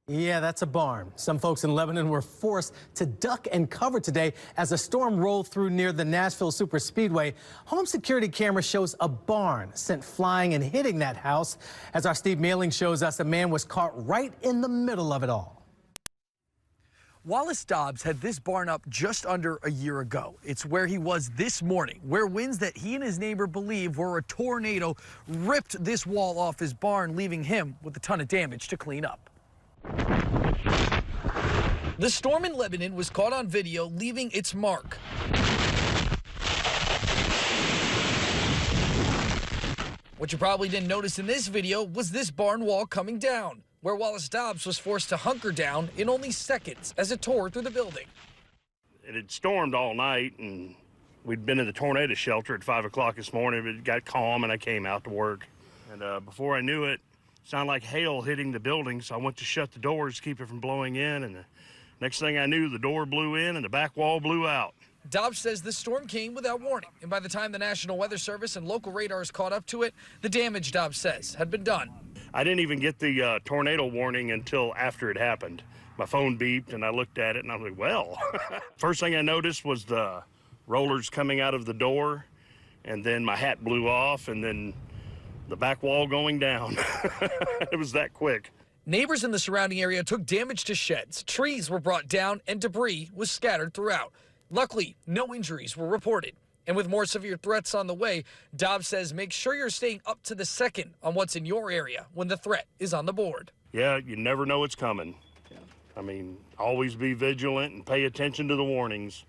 Yeah, that's a barn. Some folks in Lebanon were forced to duck and cover today as a storm rolled through near the Nashville Superspeedway. Home security camera shows a barn sent flying and hitting that house. As our Steve Mailing shows us, a man was caught right in the middle of it all. Wallace Dobbs had this barn up just under a year ago. It's where he was this morning, where winds that he and his neighbor believe were a tornado ripped this wall off his barn, leaving him with a ton of damage to clean up. The storm in Lebanon was caught on video, leaving its mark. What you probably didn't notice in this video was this barn wall coming down, where Wallace Dobbs was forced to hunker down in only seconds as it tore through the building. It had stormed all night, and we'd been in the tornado shelter at 5 o'clock this morning. It got calm, and I came out to work. And before I knew it, it sounded like hail hitting the building, so I went to shut the doors to keep it from blowing in. And the next thing I knew, the door blew in and the back wall blew out. Dobbs says the storm came without warning, and by the time the National Weather Service and local radars caught up to it, the damage, Dobbs says, had been done. I didn't even get the tornado warning until after it happened. My phone beeped, and I looked at it, and I was like, well. First thing I noticed was the rollers coming out of the door, and then my hat blew off, and then the back wall going down. It was that quick. Neighbors in the surrounding area took damage to sheds. Trees were brought down, and debris was scattered throughout. Luckily, no injuries were reported. And with more severe threats on the way, Dobbs says make sure you're staying up to the second on what's in your area when the threat is on the board. Yeah, you never know it's coming. I mean, always be vigilant and pay attention to the warnings.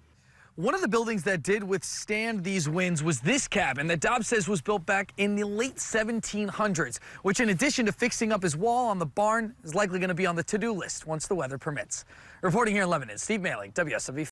One of the buildings that did withstand these winds was this cabin that Dobbs says was built back in the late 1700s, which in addition to fixing up his wall on the barn is likely going to be on the to-do list once the weather permits. Reporting here in Lebanon, Steve Mailing, WSMV.